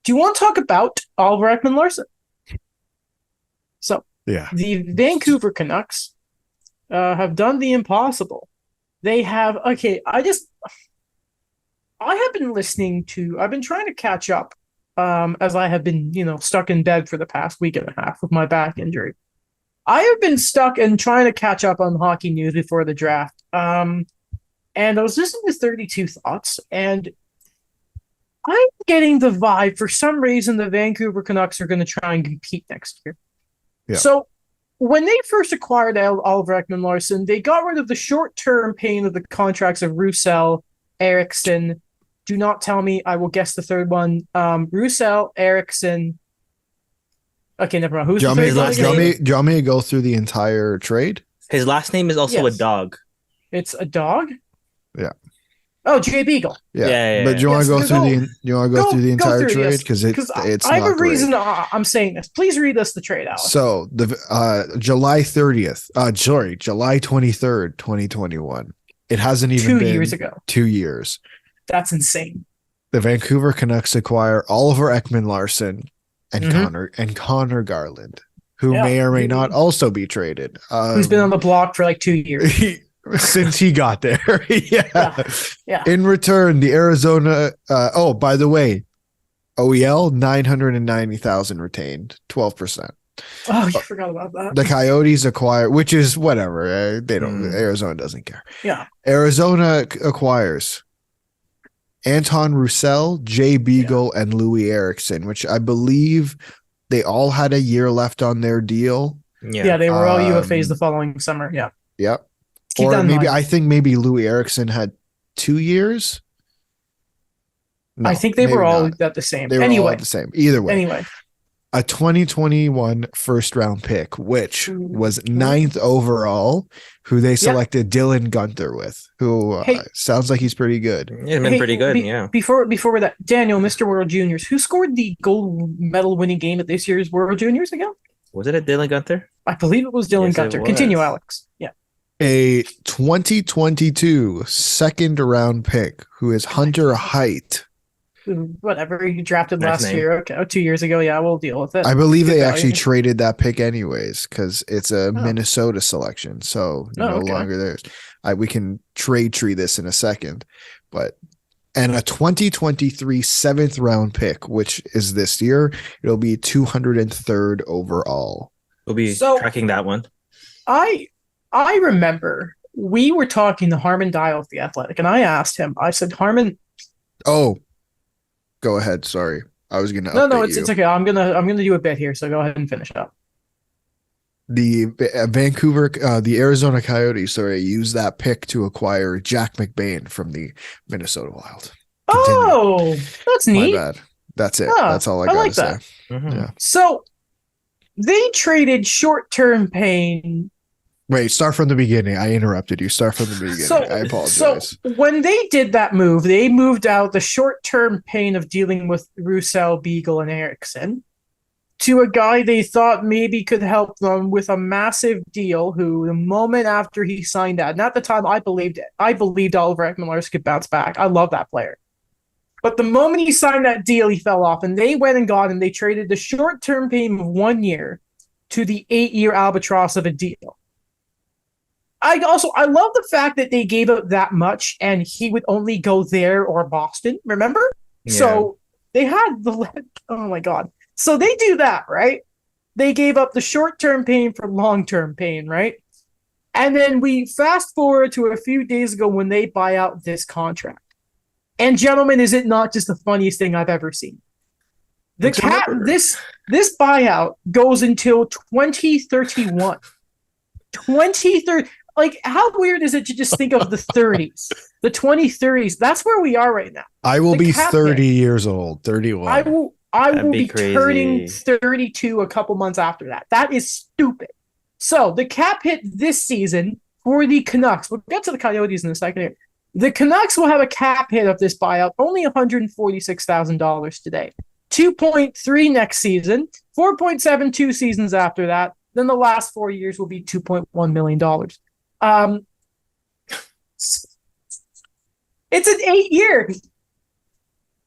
Do you want to talk about Oliver Ekman-Larsson? So, Yeah. the Vancouver Canucks have done the impossible. They have, okay, I have been I've been trying to catch up as I have been, stuck in bed for the past week and a half with my back injury. I have been stuck and trying to catch up on hockey news before the draft. And I was listening to 32 Thoughts, and I'm getting the vibe for some reason the Vancouver Canucks are going to try and compete next year. Yeah. So when they first acquired Oliver Ekman-Larsson, they got rid of the short-term pain of the contracts of Roussel, Eriksson. Do not tell me. I will guess the third one. Roussel, Eriksson. Okay, never mind. Who's Do you the want me, third one do you want again? me, do you want me to go through the entire trade? His last name is also a Yes. dog. It's a dog? Yeah. Oh, Jay Beagle. Yeah. But do you want Yes, to go through go- the you want to go through the Go entire through trade this, because because it's I have not a reason great. I'm saying this. Please read us the trade, Alex. So the July 23rd, 2021. It hasn't even 2 been years ago. 2 years. That's insane. The Vancouver Canucks acquire Oliver Ekman-Larsson and Mhm. Connor Garland, who Yeah. may or may not also be traded. Who's been on the block for like 2 years. Since he got there. Yeah. Yeah. In return, the Arizona by the way, OEL 990,000 retained, 12%. Oh, you forgot about that. The Coyotes acquire, which is whatever. They don't. Arizona doesn't care. Yeah. Arizona acquires Anton Roussel, Jay Beagle, and Louis Eriksson, which I believe they all had a year left on their deal. Yeah, they were all UFAs the following summer. Yeah. Yep. Keep that Or in maybe mind. I think maybe Louis Eriksson had 2 years. No, I think they were maybe all not. at the same. They were all at the same. Either way, Anyway. a 2021 first round pick, which was 9th overall, who they selected Dylan Gunther with, who sounds like he's pretty good. He's been pretty good, yeah. Before that, Daniel, Mr. World Juniors, who scored the gold medal winning game at this year's World Juniors again? Was it a Dylan Gunther? I believe it was Dylan Yes, it Gunther. was. Continue, Alex. Yeah. A 2022 second round pick, who is Hunter Height. Whatever, you drafted Nice last name. year. Okay, 2 years ago. Yeah, we'll deal with it. I believe Good they value. actually traded that pick anyways because it's a Minnesota selection, so no longer theirs. We can trade tree this in a second, and a 2023 7th round pick, which is this year. It'll be 203rd overall. We'll be tracking that one. I remember we were talking to Harmon Dial of The Athletic, and I asked him, I said, Harmon. Oh, go ahead. Sorry. I was going to No, it's okay. I'm gonna do a bit here, so go ahead and finish up. The the Arizona Coyotes, used that pick to acquire Jack McBain from the Minnesota Wild. Continue. Oh, that's neat. My bad. That's it. Yeah, That's all I gotta say. Mm-hmm. Yeah. So they traded short-term pain. Wait, start from the beginning. I interrupted you. Start from the beginning. I apologize. So when they did that move, they moved out the short-term pain of dealing with Roussel, Beagle, and Eriksson to a guy they thought maybe could help them with a massive deal, who the moment after he signed that, and at the time I believed it. I believed Oliver Ekman-Larsson could bounce back. I love that player. But the moment he signed that deal, he fell off, and they went and got him. They traded the short-term pain of 1 year to the 8-year albatross of a deal. I love the fact that they gave up that much and he would only go there or Boston, remember? Yeah. So they had oh my God. So they do that, right? They gave up the short-term pain for long-term pain, right? And then we fast forward to a few days ago when they buy out this contract. And gentlemen, is it not just the funniest thing I've ever seen? This buyout goes until 2031. 2030. Like, how weird is it to just think of the 30s, the 2030s? That's where we are right now. I will be 30 years old, 31. I will be crazy. turning 32 a couple months after that. That is stupid. So the cap hit this season for the Canucks. We'll get to the Coyotes in a second here. The Canucks will have a cap hit of this buyout, only $146,000 today. 2.3 next season, 4.72 seasons after that. Then the last 4 years will be $2.1 million. It's an 8 year.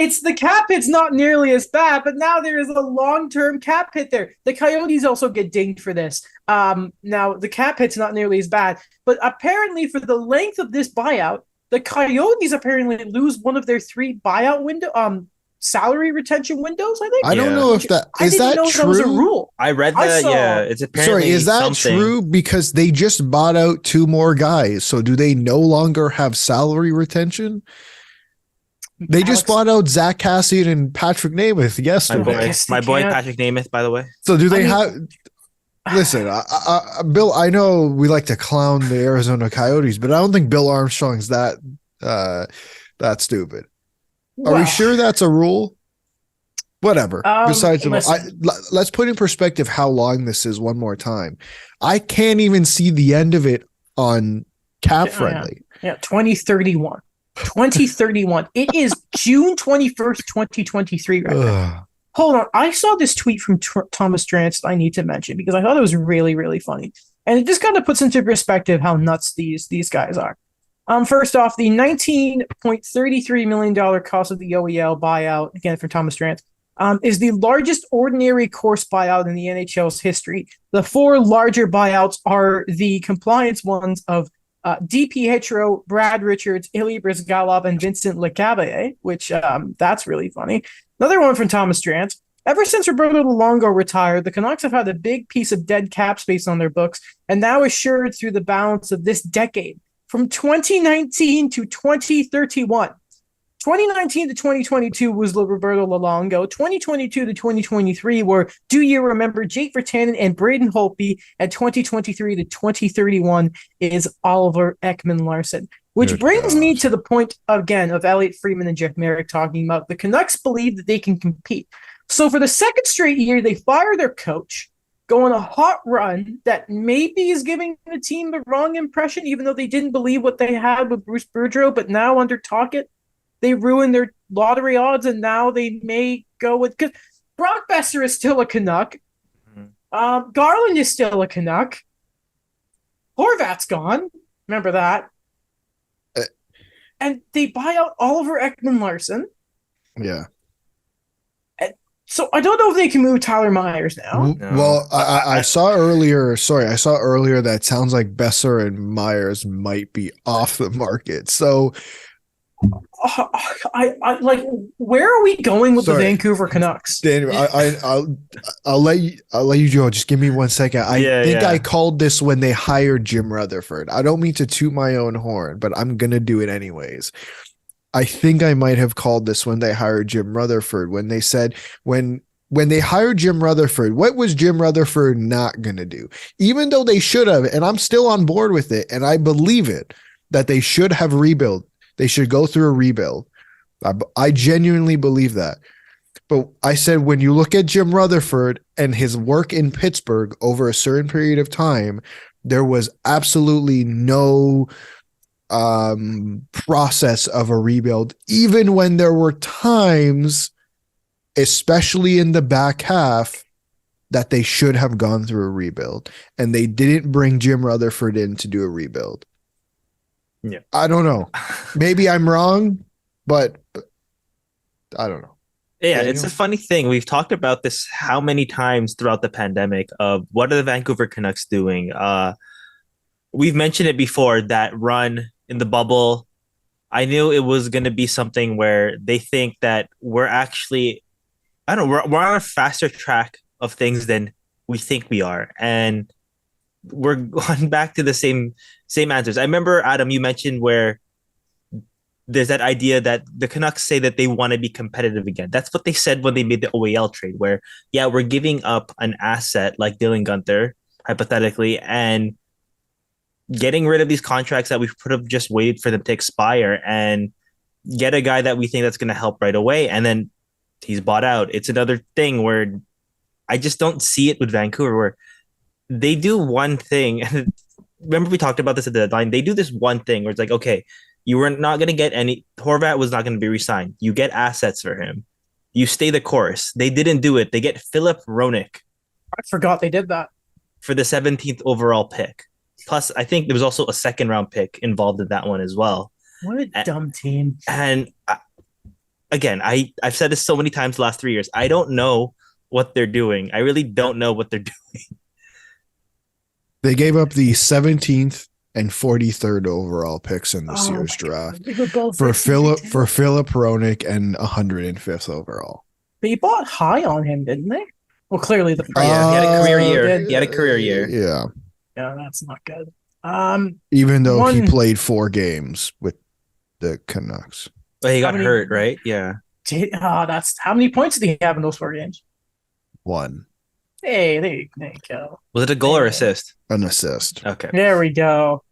it's the cap hit's not nearly as bad, but now there is a long-term cap hit there. The Coyotes also get dinged for this. Now the cap hit's not nearly as bad, but apparently for the length of this buyout, the Coyotes apparently lose one of their 3 buyout salary retention windows. I think. I don't know if that is that true. That was a rule. I read that. It's apparently. Sorry, is that something. true? Because they just bought out 2 more guys, so do they no longer have salary retention? They just bought out Zach Cassian and Patrick Nemeth yesterday. My boy Patrick Nemeth, by the way. So do they have? Listen, Bill. I know we like to clown the Arizona Coyotes, but I don't think Bill Armstrong's that stupid. Are we sure that's a rule? Whatever. Besides, let's put in perspective how long this is one more time. I can't even see the end of it on Cap Friendly. Yeah, 2031. 2031. It is June 21st, 2023 right now. Hold on. I saw this tweet from Thomas Drance I need to mention because I thought it was really, really funny. And it just kind of puts into perspective how nuts these guys are. First off, the $19.33 million cost of the OEL buyout, again from Thomas Drance, is the largest ordinary course buyout in the NHL's history. The 4 larger buyouts are the compliance ones of DiPietro, Brad Richards, Ilya Brizgalov, and Vincent Lecavalier, which that's really funny. Another one from Thomas Drance. Ever since Roberto Luongo retired, the Canucks have had a big piece of dead cap space on their books, and now assured through the balance of this decade. From 2019 to 2031. 2019 to 2022 was Roberto Luongo. 2022 to 2023 were, do you remember, Jake Virtanen and Braden Holtby. And 2023 to 2031 is Oliver Ekman-Larsson. Which brings me to the point, again, of Elliot Friedman and Jeff Merrick talking about the Canucks believe that they can compete. So for the second straight year, they fire their coach, go on a hot run that maybe is giving the team the wrong impression, even though they didn't believe what they had with Bruce Boudreau, but now under Tocchet, they ruined their lottery odds, and now they may go with... Because Brock Besser is still a Canuck. Garland is still a Canuck. Horvat's gone. Remember that. And they buy out Oliver Ekman-Larsson. Yeah. So I don't know if they can move Tyler Myers now. No. Well, I saw earlier. Sorry, I saw earlier that sounds like Besser and Myers might be off the market. So, I like. Where are we going with the Vancouver Canucks? Daniel, I'll let you go. Just give me 1 second. I think I called this when they hired Jim Rutherford. I don't mean to toot my own horn, but I'm gonna do it anyways. I think I might have called this when they hired Jim Rutherford, when they said when they hired Jim Rutherford, what was Jim Rutherford not going to do? Even though they should have, and I'm still on board with it, and I believe it, that they should have rebuilt. They should go through a rebuild. I genuinely believe that. But I said, when you look at Jim Rutherford and his work in Pittsburgh over a certain period of time, there was absolutely no process of a rebuild, even when there were times, especially in the back half, that they should have gone through a rebuild, and they didn't bring Jim Rutherford in to do a rebuild. Yeah, I don't know. Maybe I'm wrong, but I don't know. Yeah, Daniel? It's a funny thing. We've talked about this how many times throughout the pandemic of what are the Vancouver Canucks doing? We've mentioned it before, that run in the bubble. I knew it was going to be something where they think that we're actually, I don't know, we're on a faster track of things than we think we are. And we're going back to the same answers. I remember, Adam, you mentioned where there's that idea that the Canucks say that they want to be competitive again. That's what they said when they made the OEL trade, where, yeah, we're giving up an asset like Dylan Guenther, hypothetically, and getting rid of these contracts that we could have just waited for them to expire and get a guy that we think that's going to help right away. And then he's bought out. It's another thing where I just don't see it with Vancouver, where they do one thing. Remember, we talked about this at the deadline. They do this one thing where it's like, okay, you were not going to get any. Horvat was not going to be re-signed. You get assets for him. You stay the course. They didn't do it. They get Philip Roenick. I forgot they did that. For the 17th overall pick. Plus, I think there was also a second round pick involved in that one as well. What a dumb team. And again, I've said this so many times the last 3 years. I don't know what they're doing. I really don't know what they're doing. They gave up the 17th and 43rd overall picks in this year's draft for Philip Hronek and 105th overall. They bought high on him, didn't they? Well, clearly the He had a career year. He had a career year. Yeah. Yeah, that's not good. Even though he played 4 games with the Canucks. But he got hurt, right? Yeah. That's how many points did he have in those 4 games? 1. Hey, there you go. Was it a goal or assist? An assist. Okay. There we go.